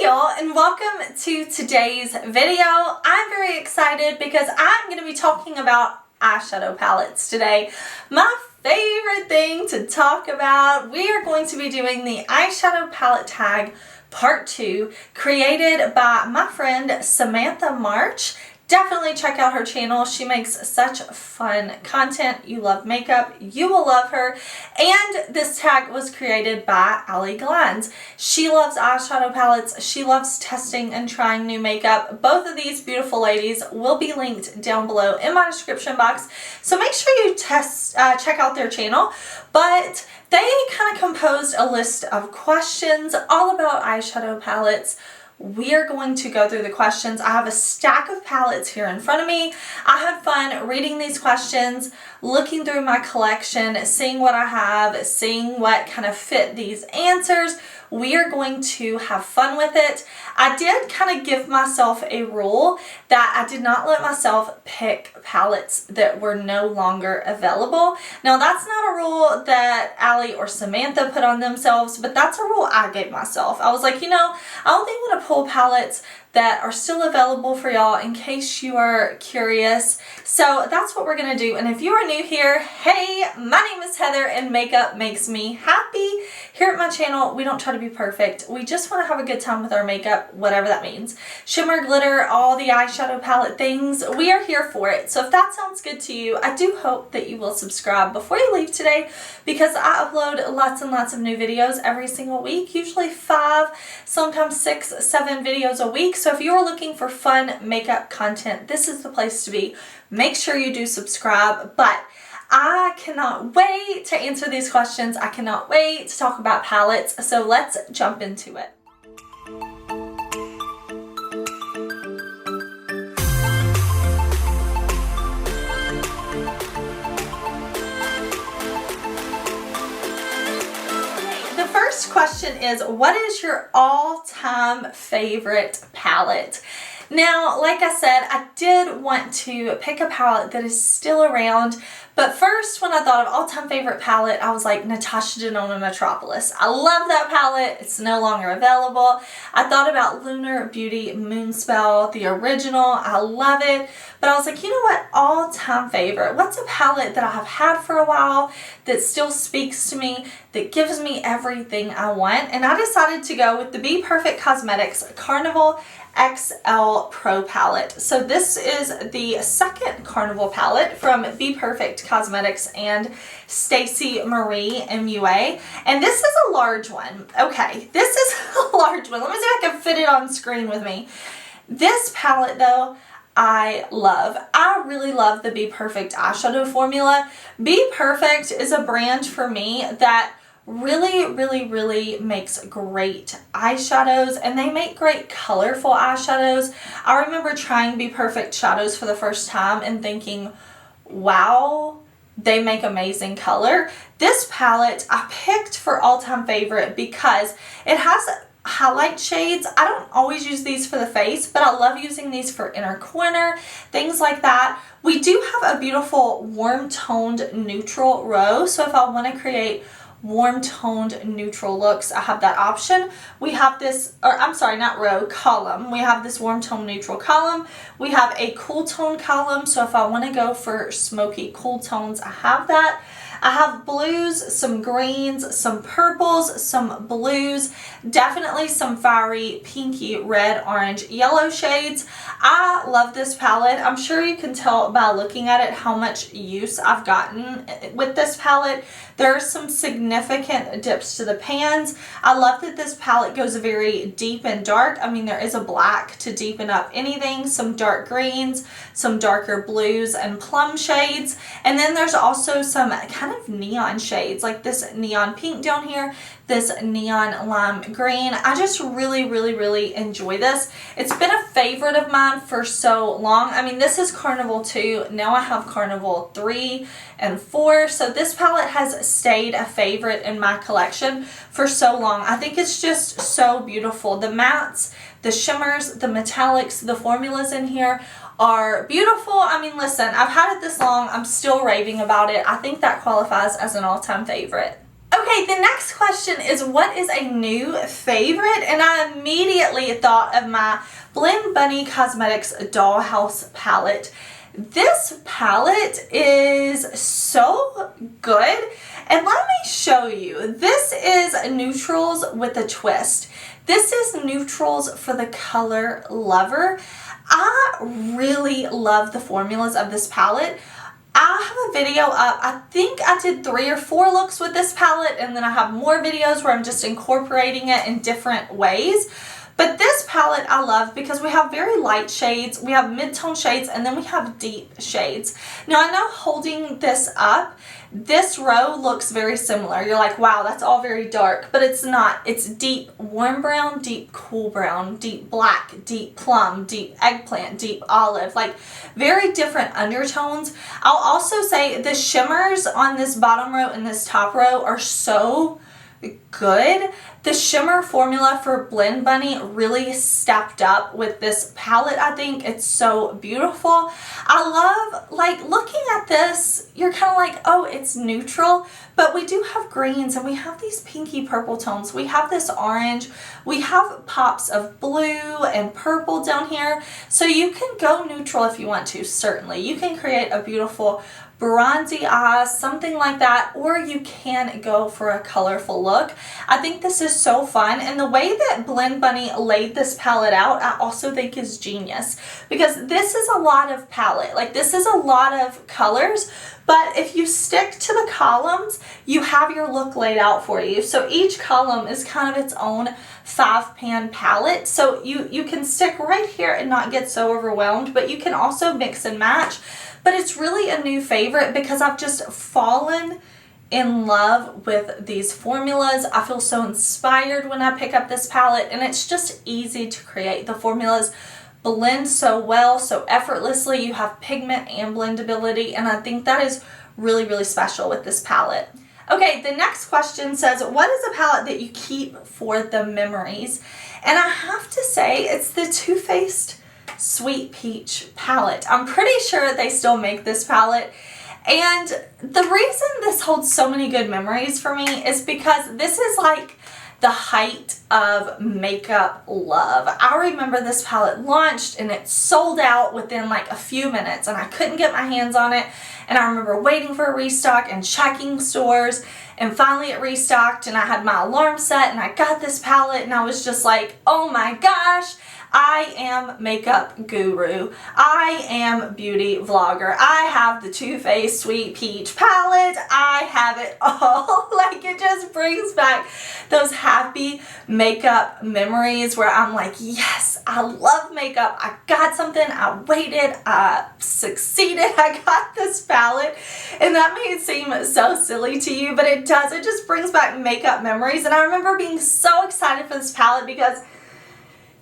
y'all, and welcome to today's video. I'm very excited because I'm going to be talking about eyeshadow palettes today. My favorite thing to talk about. We are going to be doing the eyeshadow palette tag part 2 created by my friend Samantha March. Definitely check out her channel. She makes such fun content. You love makeup, you will love her. And this tag was created by ALLIE. She loves eyeshadow palettes. She loves testing and trying new makeup. Both of these beautiful ladies will be linked down below in my description box. So make sure you check out their channel. But they kind of composed a list of questions all about eyeshadow palettes. We are going to go through the questions. I have a stack of palettes here in front of me. I had fun reading these questions, looking through my collection, seeing what I have, seeing what kind of fit these answers. We are going to have fun with it. I did kind of give myself a rule that I did not let myself pick palettes that were no longer available. Now that's not a rule that ALLIE or Samantha put on themselves, but that's a rule I gave myself. I was like, you know, I only want to pull palettes that are still available for y'all in case you are curious. So that's what we're gonna do. And if you are new here, hey, my name is Heather and makeup makes me happy. Here at my channel, we don't try to be perfect. We just wanna have a good time with our makeup, whatever that means. Shimmer, glitter, all the eyeshadow palette things, we are here for it. So if that sounds good to you, I do hope that you will subscribe before you leave today because I upload lots and lots of new videos every single week, usually 5, sometimes 6, 7 videos a week. So if you are looking for fun makeup content, this is the place to be. Make sure you do subscribe. But I cannot wait to answer these questions. I cannot wait to talk about palettes. So let's jump into it. First question is, what is your all-time favorite palette? Now, like I said, I did want to pick a palette that is still around, but first when I thought of all-time favorite palette, I was like NATASHA Denona Metropolis. I love that palette. It's no longer available. I thought about Lunar Beauty Moonspell, the original. I love it. But I was like, you know what? All-time favorite. What's a palette that I have had for a while that still speaks to me, that gives me everything I want? And I decided to go with the BPERFECT Cosmetics Carnival XL Pro palette. So this is the second Carnival palette from BPERFECT Cosmetics and Stacey Marie MUA. And this is a large one. Okay, this is a large one. Let me see if I can fit it on screen with me. This palette though, I love. I really love the BPERFECT eyeshadow formula. BPERFECT is a brand for me that really makes great eyeshadows, and they make great colorful eyeshadows. I remember trying BPERFECT shadows for the first time and thinking, wow, they make amazing color. This palette I picked for all-time favorite because it has highlight shades. I don't always use these for the face, but I love using these for inner corner, things like that. We do have a beautiful warm toned neutral row, so if I want to create warm toned neutral looks, I have that option. We have this, or I'm sorry, not row, column. We have this warm tone neutral column. We have a cool tone column, so if I want to go for smoky cool tones, I have that. I have blues, some greens, some purples, some blues, definitely some fiery pinky, red, orange, yellow shades. I love this palette. I'm sure you can tell by looking at it how much use I've gotten with this palette. There are some significant dips to the pans. I love that this palette goes very deep and dark. I mean, there is a black to deepen up anything, some dark greens, some darker blues and plum shades. And then there's also some kind of neon shades, like this neon pink down here, this neon lime green. I just really enjoy this. It's been a favorite of mine for so long. I mean, this is Carnival 2. Now I have Carnival 3 and 4. So this palette has stayed a favorite in my collection for so long. I think it's just so beautiful. The mattes, the shimmers, the metallics, the formulas in here are beautiful. I mean, listen, I've had it this long. I'm still raving about it. I think that qualifies as an all-time favorite. Okay, the next question is what is a new favorite? And I immediately thought of my Blend Bunny Cosmetics Dollhouse palette. This palette is so good, and let me show you. This is neutrals with a twist. This is neutrals for the color lover. I really love the formulas of this palette. I have a video up. I think I did 3 or 4 looks with this palette, and then I have more videos where I'm just incorporating it in different ways. But this palette I love because we have very light shades, we have mid-tone shades, and then we have deep shades. Now I know holding this up, this row looks very similar. You're like, wow, that's all very dark, but it's not. It's deep warm brown, deep cool brown, deep black, deep plum, deep eggplant, deep olive, like very different undertones. I'll also say the shimmers on this bottom row and this top row are so good. The shimmer formula for Blend Bunny really stepped up with this palette. I think it's so beautiful. I love, like, looking at this, you're kind of like, oh, it's neutral, but we do have greens and we have these pinky purple tones. We have this orange. We have pops of blue and purple down here. So you can go neutral if you want to, certainly. You can create a beautiful bronzy eyes, something like that, or you can go for a colorful look. I think this is so fun, and the way that Blend Bunny laid this palette out, I also think is genius, because this is a lot of palette, like this is a lot of colors, but if you stick to the columns, you have your look laid out for you. So each column is kind of its own 5-pan palette, so you can stick right here and not get so overwhelmed, but you can also mix and match. But it's really a new favorite because I've just fallen in love with these formulas. I feel so inspired when I pick up this palette, and it's just easy to create. The formulas blend so well, so effortlessly. You have pigment and blendability, and I think that is really, really special with this palette. Okay, the next question says, what is a palette that you keep for the memories? And I have to say, it's the Too Faced Sweet Peach palette. I'm pretty sure they still make this palette, and the reason this holds so many good memories for me is because this is like the height of makeup love. I remember this palette launched and it sold out within like a few minutes, and I couldn't get my hands on it, and I remember waiting for a restock and checking stores, and finally it restocked, and I had my alarm set, and I got this palette, and I was just like, oh my gosh, I am makeup guru. I am beauty vlogger. I have the Too Faced Sweet Peach palette. I have it all. Like, it just brings back those happy makeup memories where I'm like, yes, I love makeup. I got something. I waited. I succeeded. I got this palette. And that may seem so silly to you, but it does. It just brings back makeup memories. And I remember being so excited for this palette because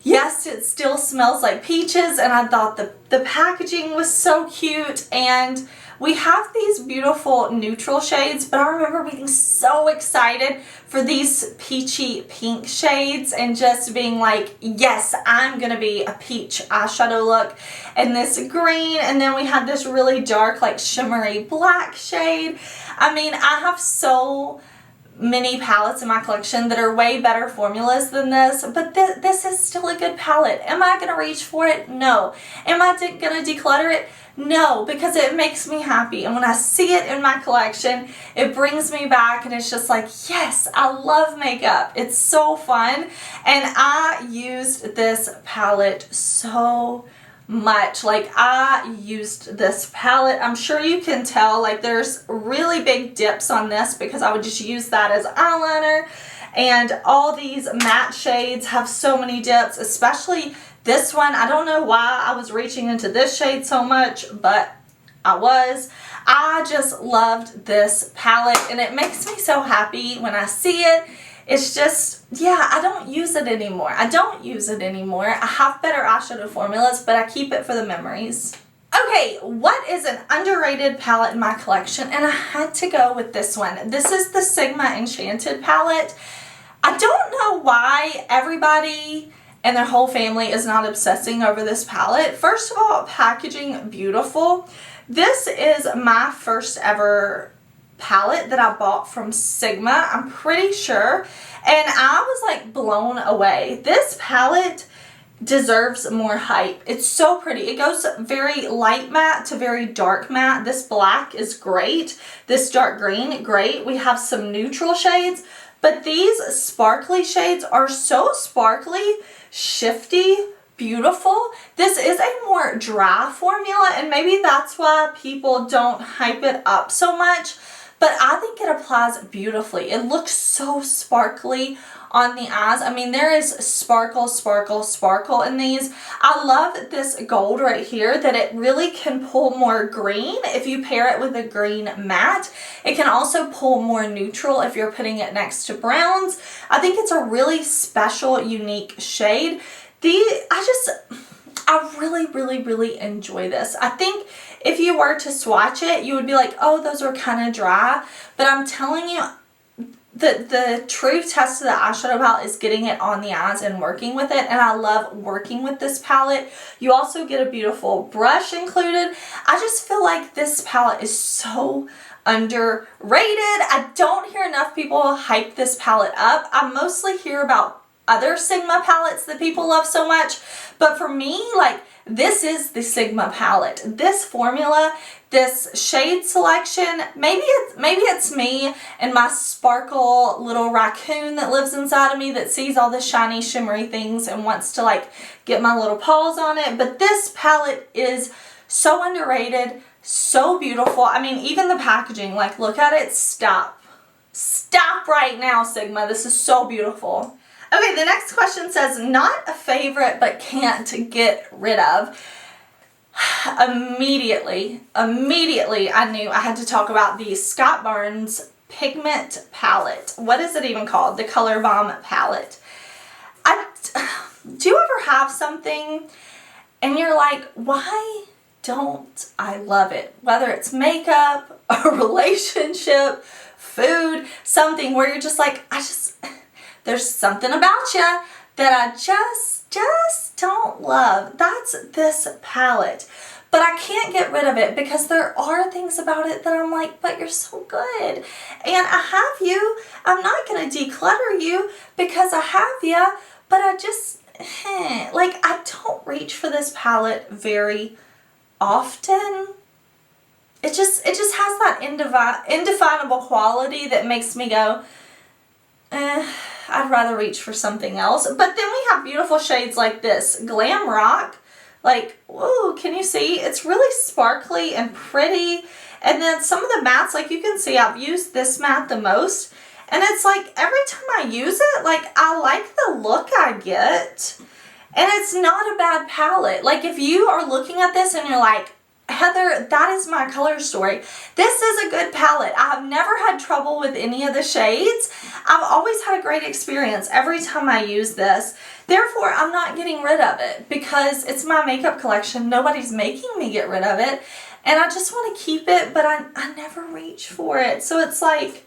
yes, it still smells like peaches, and I thought the packaging was so cute, and we have these beautiful neutral shades, but I remember being so excited for these peachy pink shades and just being like, yes, I'm gonna be a peach eyeshadow look, and this green, and then we had this really dark, like shimmery black shade. I mean, I have so many palettes in my collection that are way better formulas than this, but this is still a good palette. Am I going to reach for it? No. Am I going to declutter it? No, because it makes me happy, and when I see it in my collection, it brings me back, and it's just like, yes, I love makeup. It's so fun, and I used this palette so much. Like, I used this palette. I'm sure you can tell, like, there's really big dips on this because I would just use that as eyeliner, and all these matte shades have so many dips, especially this one. I don't know why I was reaching into this shade so much, but I was. I just loved this palette, and it makes me so happy when I see it. It's just, yeah, I don't use it anymore. I have better eyeshadow formulas, but I keep it for the memories. Okay, what is an underrated palette in my collection? And I had to go with this one. This is the Sigma Enchanted palette. I don't know why everybody and their whole family is not obsessing over this palette. First of all, packaging, beautiful. This is my first ever palette that I bought from Sigma, I'm pretty sure, and I was like blown away. This palette deserves more hype. It's so pretty. It goes very light matte to very dark matte. This black is great. This dark green, great. We have some neutral shades, but these sparkly shades are so sparkly, shifty, beautiful. This is a more dry formula, and maybe that's why people don't hype it up so much, but I think it applies beautifully. It looks so sparkly on the eyes. I mean, there is sparkle, sparkle, sparkle in these. I love this gold right here, that it really can pull more green if you pair it with a green matte. It can also pull more neutral if you're putting it next to browns. I think it's a really special, unique shade. I really, really, really enjoy this. I think if you were to swatch it, you would be like, oh, those are kind of dry. But I'm telling you, the true test of the eyeshadow palette is getting it on the eyes and working with it. And I love working with this palette. You also get a beautiful brush included. I just feel like this palette is so underrated. I don't hear enough people hype this palette up. I mostly hear about other Sigma palettes that people love so much, but for me, like, this is the Sigma palette. This formula, this shade selection, maybe it's me and my sparkle little raccoon that lives inside of me that sees all the shiny shimmery things and wants to like get my little paws on it, but this palette is so underrated, so beautiful. I mean, even the packaging, like, look at it. Stop right now, Sigma. This is so beautiful. Okay, the next question says, not a favorite but can't get rid of. Immediately, I knew I had to talk about the Scott Barnes Pigment Palette. What is it even called? The Color Bomb Palette. Do you ever have something and you're like, why don't I love it? Whether it's makeup, a relationship, food, something where you're just like, there's something about you that I just don't love. That's this palette. But I can't get rid of it because there are things about it that I'm like, but you're so good. And I have you. I'm not going to declutter you because I have you. But I just, like, I don't reach for this palette very often. It just has that indefinable quality that makes me go, I'd rather reach for something else. But then we have beautiful shades like this. Glam Rock. Like, whoa, can you see? It's really sparkly and pretty. And then some of the mattes, like you can see, I've used this matte the most. And it's like, every time I use it, like, I like the look I get. And it's not a bad palette. Like, if you are looking at this and you're like, Heather, that is my color story. This is a good palette. I have never had trouble with any of the shades. I've always had a great experience every time I use this. Therefore, I'm not getting rid of it because it's my makeup collection. Nobody's making me get rid of it. And I just want to keep it, but I never reach for it. So it's like,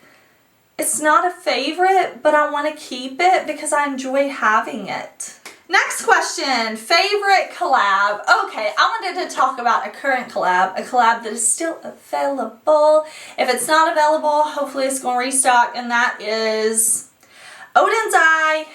it's not a favorite, but I want to keep it because I enjoy having it. Next question, favorite collab. Okay, I wanted to talk about a current collab, a collab that is still available. If it's not available, hopefully it's going to restock, and that is ODEN'S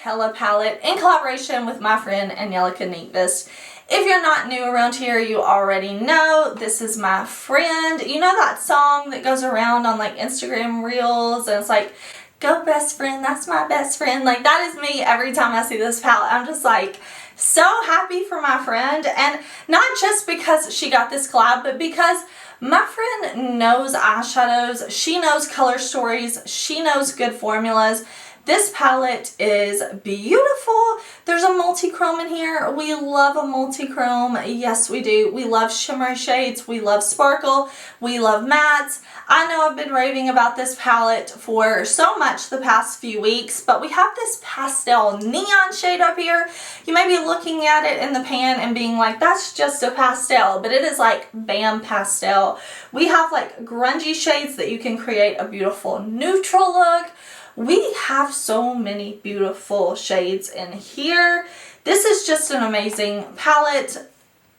HELA palette in collaboration with my friend Angelica Neatvis. If you're not new around here, you already know this is my friend. You know that song that goes around on like Instagram Reels and it's like, go best friend, that's my best friend. Like, that is me every time I see this palette. I'm just like so happy for my friend, and not just because she got this collab, but because my friend knows eyeshadows, she knows color stories, she knows good formulas. This palette is beautiful. There's a multi-chrome in here. We love a multi-chrome. Yes, we do. We love shimmery shades. We love sparkle. We love mattes. I know I've been raving about this palette for so much the past few weeks, but we have this pastel neon shade up here. You may be looking at it in the pan and being like, that's just a pastel, but it is like bam pastel. We have like grungy shades that you can create a beautiful neutral look. We have so many beautiful shades in here. This is just an amazing palette.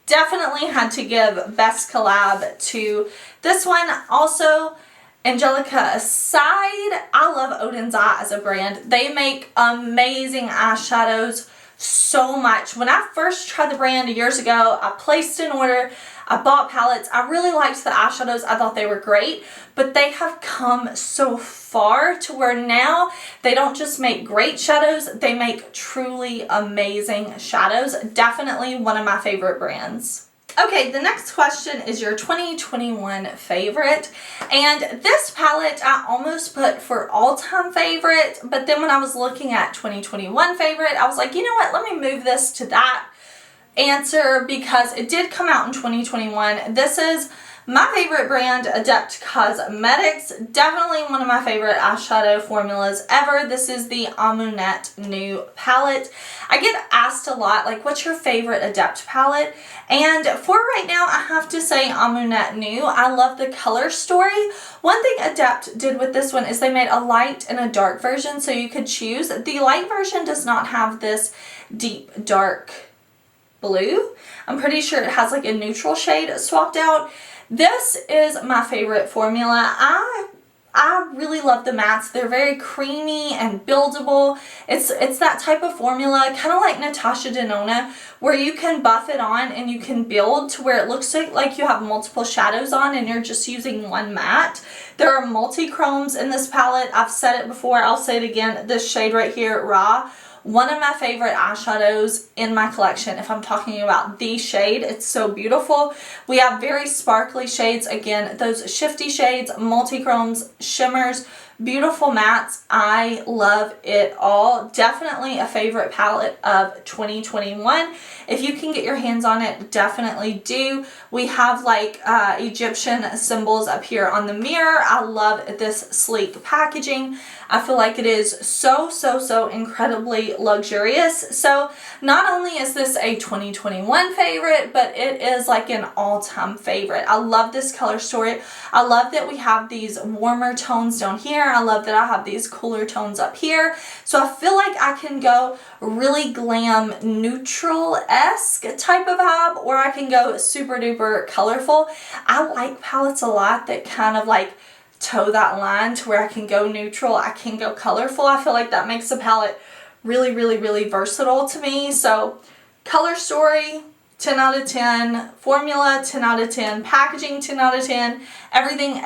Definitely had to give best collab to this one. Also, Angelica aside, I love ODEN'S as a brand. They make amazing eyeshadows so much. When I first tried the brand years ago, I placed an order, I bought palettes. I really liked the eyeshadows. I thought they were great, but they have come so far to where now they don't just make great shadows, they make truly amazing shadows. Definitely one of my favorite brands. Okay, the next question is your 2021 favorite, and this palette I almost put for all-time favorite, but then when I was looking at 2021 favorite, I was like, you know what, let me move this to that answer because it did come out in 2021. This is my favorite brand, ADEPT Cosmetics. Definitely one of my favorite eyeshadow formulas ever. This is the AMUNET new palette. I get asked a lot, like, what's your favorite ADEPT palette? And for right now, I have to say AMUNET new. I love the color story. One thing ADEPT did with this one is they made a light and a dark version, so you could choose. The light version does not have this deep dark blue. I'm pretty sure it has like a neutral shade swapped out. This is my favorite formula. I really love the mattes. They're very creamy and buildable. It's that type of formula, kind of like NATASHA DENONA, where you can buff it on and you can build to where it looks like you have multiple shadows on and you're just using one matte. There are multi-chromes in this palette. I've said it before, I'll say it again. This shade right here, Raw, one of my favorite eyeshadows in my collection. If I'm talking about the shade, it's so beautiful. We have very sparkly shades. Again, those shifty shades, multi-chromes, shimmers, beautiful mattes. I love it all. Definitely a favorite palette of 2021. If you can get your hands on it, definitely do. We have like Egyptian symbols up here on the mirror. I love this sleek packaging. I feel like it is so incredibly luxurious. So not only is this a 2021 favorite, but it is like an all-time favorite. I love this color story. I love that we have these warmer tones down here. I love that I have these cooler tones up here. So I feel like I can go really glam neutral-esque type of vibe, or I can go super duper colorful. I like palettes a lot that kind of like toe that line to where I can go neutral, I can go colorful. I feel like that makes the palette really versatile to me. So color story, 10 out of 10. Formula, 10 out of 10. Packaging, 10 out of 10. Everything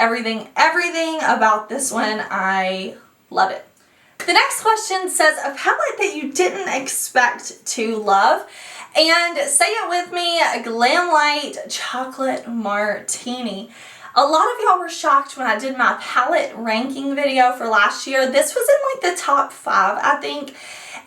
about this one, I love it. The next question says, a palette that you didn't expect to love. And say it with me, GLAMLITE Chocolate Martini. A lot of y'all were shocked when I did my palette ranking video for last year. This was in like the top 5, I think.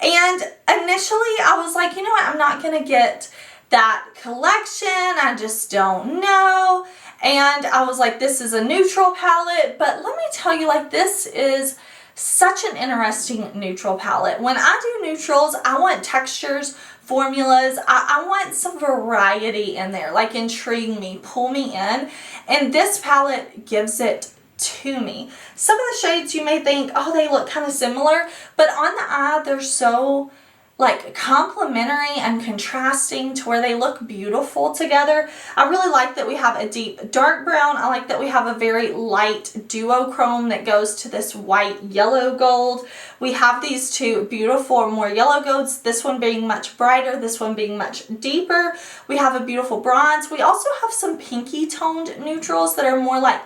And initially I was like, you know what, I'm not going to get that collection. I just don't know. And I was like, this is a neutral palette. But let me tell you, like, this is such an interesting neutral palette. When I do neutrals, I want textures, formulas. I want some variety in there, like intrigue me, pull me in, and this palette gives it to me. Some of the shades you may think, oh, they look kind of similar, but on the eye they're so like complementary and contrasting to where they look beautiful together. I really like that we have a deep dark brown. I like that we have a very light duochrome that goes to this white yellow gold. We have these two beautiful more yellow golds, this one being much brighter, this one being much deeper. We have a beautiful bronze. We also have some pinky toned neutrals that are more like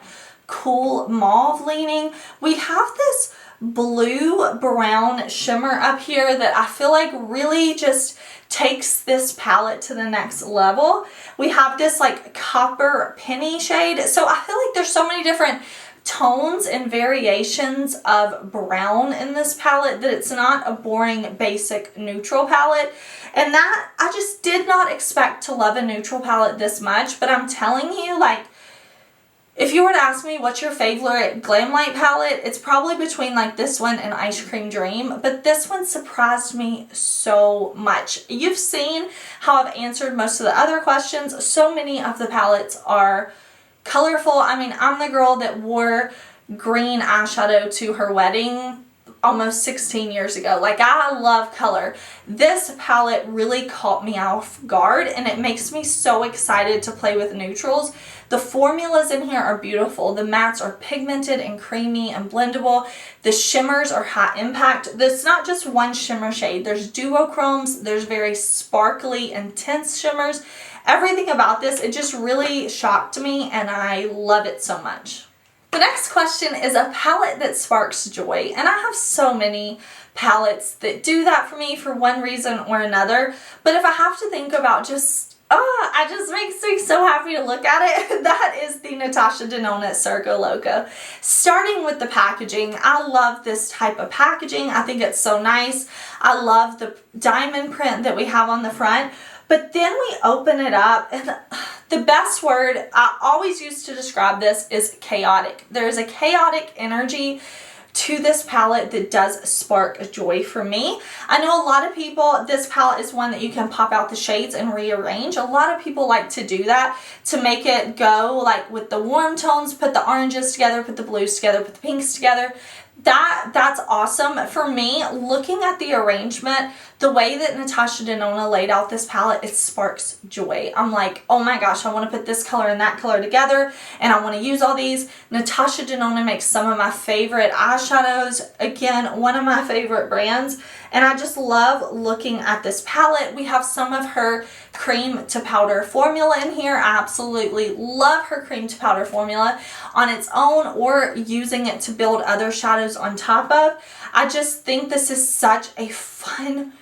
cool mauve leaning. We have this blue brown shimmer up here that I feel like really just takes this palette to the next level. We have this like copper penny shade. So I feel like there's so many different tones and variations of brown in this palette that it's not a boring basic neutral palette. And that I just did not expect to love a neutral palette this much, but I'm telling you, like, if you were to ask me what's your favorite GLAMLITE palette, it's probably between like this one and Ice Cream Dream, but this one surprised me so much. You've seen how I've answered most of the other questions. So many of the palettes are colorful. I mean, I'm the girl that wore green eyeshadow to her wedding. almost 16 years ago. Like, I love color. This palette really caught me off guard, and it makes me so excited to play with neutrals. The formulas in here are beautiful. The mattes are pigmented and creamy and blendable. The shimmers are high impact. It's not just one shimmer shade. There's duochromes. There's very sparkly, intense shimmers. Everything about this, it just really shocked me, and I love it so much. The next question is a palette that sparks joy, and I have so many palettes that do that for me for one reason or another, but if I have to think about just, it just makes me so happy to look at it, that is the Natasha Denona CIRCO LOCO. Starting with the packaging, I love this type of packaging. I think it's so nice. I love the diamond print that we have on the front. But then we open it up, and the best word I always use to describe this is chaotic. There is a chaotic energy to this palette that does spark joy for me. I know a lot of people, this palette is one that you can pop out the shades and rearrange. A lot of people like to do that to make it go like with the warm tones, put the oranges together, put the blues together, put the pinks together. That's awesome. For me, looking at the arrangement, the way that Natasha Denona laid out this palette, it sparks joy. I'm like, oh my gosh, I want to put this color and that color together, and I want to use all these. Natasha Denona makes some of my favorite eyeshadows. Again, one of my favorite brands, and I just love looking at this palette. We have some of her cream to powder formula in here. I absolutely love her cream to powder formula on its own or using it to build other shadows on top of. I just think this is such a fun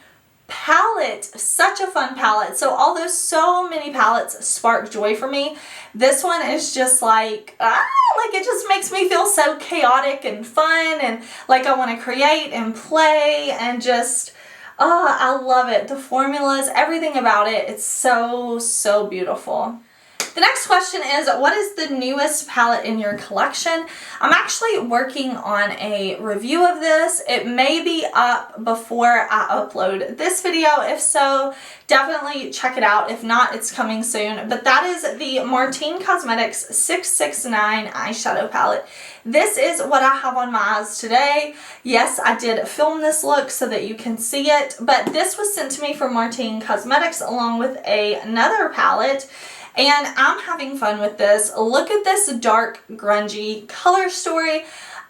palette, such a fun palette. So although so many palettes spark joy for me, this one is just like it just makes me feel so chaotic and fun, and like I want to create and play, and just I love it. The formulas, everything about it, it's so, so beautiful. The next question is, what is the newest palette in your collection? I'm actually working on a review of this. It may be up before I upload this video. If so, definitely check it out. If not, it's coming soon. But that is the Martine Cosmetics 669 eyeshadow palette. This is what I have on my eyes today. Yes, I did film this look so that you can see it, but this was sent to me from Martine Cosmetics along with another palette. And I'm having fun with this. Look at this dark, grungy color story.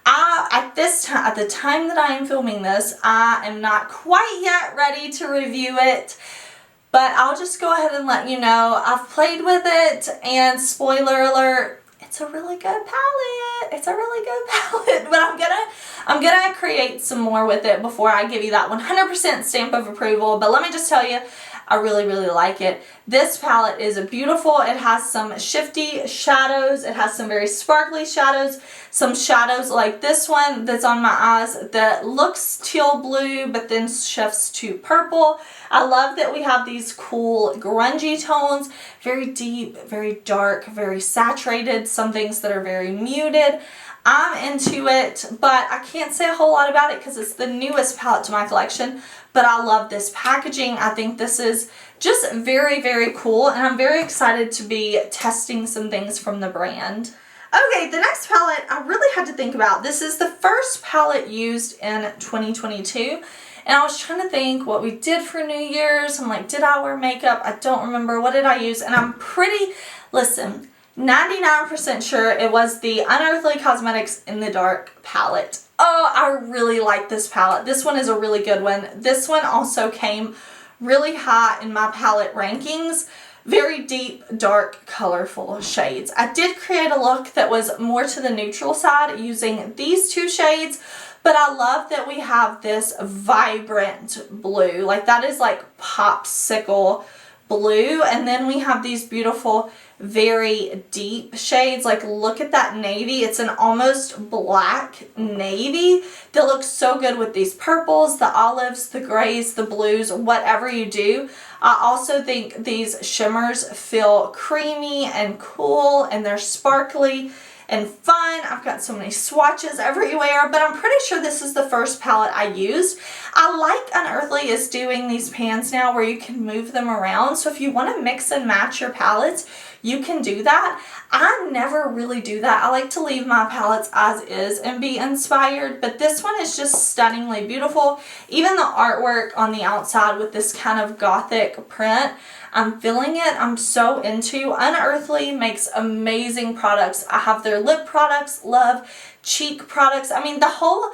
At the time that I am filming this, I am not quite yet ready to review it, but I'll just go ahead and let you know I've played with it, and spoiler alert, it's a really good palette. It's a really good palette, but I'm gonna create some more with it before I give you that 100% stamp of approval. But let me just tell you, I really, really like it. This palette is beautiful. It has some shifty shadows. It has some very sparkly shadows. Some shadows like this one that's on my eyes that looks teal blue but then shifts to purple. I love that we have these cool grungy tones. Very deep, very dark, very saturated. Some things that are very muted. I'm into it, but I can't say a whole lot about it because it's the newest palette to my collection. But I love this packaging. I think this is just very, very cool, and I'm very excited to be testing some things from the brand. Okay, the next palette I really had to think about. This is the first palette used in 2022, and I was trying to think what we did for New Year's. I'm like, did I wear makeup? I don't remember. What did I use? And I'm pretty, listen, 99% sure it was the Unearthly Cosmetics In the Dark palette. Oh, I really like this palette. This one is a really good one. This one also came really high in my palette rankings. Very deep, dark, colorful shades. I did create a look that was more to the neutral side using these two shades, but I love that we have this vibrant blue. Like, that is like popsicle blue, and then we have these beautiful very deep shades. Like, look at that navy. It's an almost black navy that looks so good with these purples, the olives, the grays, the blues, whatever you do. I also think these shimmers feel creamy and cool, and they're sparkly, and fun. I've got so many swatches everywhere, but I'm pretty sure this is the first palette I used. I like Unearthly is doing these pans now where you can move them around. So if you want to mix and match your palettes, you can do that. I never really do that. I like to leave my palettes as is and be inspired, but this one is just stunningly beautiful. Even the artwork on the outside with this kind of gothic print, I'm feeling it. I'm so into. Unearthly makes amazing products. I have their lip products, love cheek products. I mean, the whole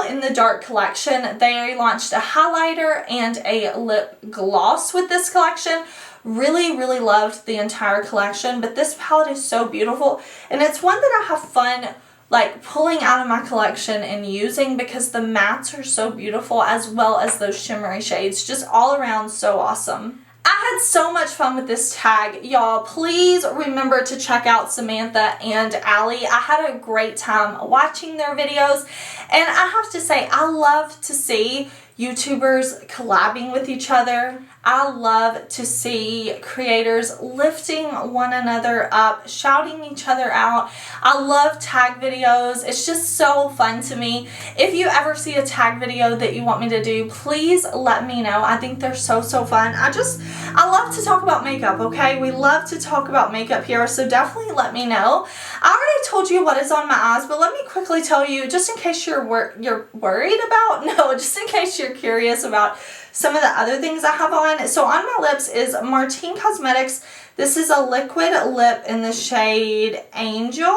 In the Dark collection, they launched a highlighter and a lip gloss with this collection. Really, really loved the entire collection, but this palette is so beautiful, and it's one that I have fun like pulling out of my collection and using because the mattes are so beautiful, as well as those shimmery shades. Just all around so awesome. I had so much fun with this tag, y'all. Please remember to check out Samantha and ALLIE. I had a great time watching their videos, and I have to say, I love to see YouTubers collabing with each other. I love to see creators lifting one another up, shouting each other out. I love tag videos. It's just so fun to me. If you ever see a tag video that you want me to do, please let me know. I think they're so fun. I love to talk about makeup, okay? We love to talk about makeup here, so definitely let me know. I already told you what is on my eyes, but let me quickly tell you, just in case you're worried about, no, just in case you're curious about some of the other things I have on. So on my lips is Martine Cosmetics. This is a liquid lip in the shade Angel.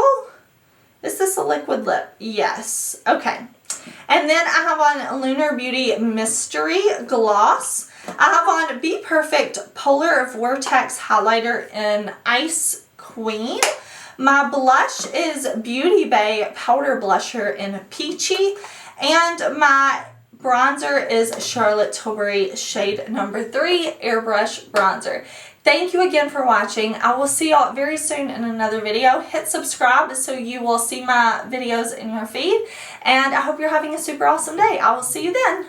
Is this a liquid lip? Yes. Okay. And then I have on Lunar Beauty Mystery Gloss. I have on BPERFECT Polar Vortex Highlighter in Ice Queen. My blush is Beauty Bay Powder Blusher in Peachy. And my bronzer is Charlotte Tilbury shade number 3 Airbrush Bronzer. Thank you again for watching. I will see y'all very soon in another video. Hit subscribe so you will see my videos in your feed. And I hope you're having a super awesome day. I will see you then.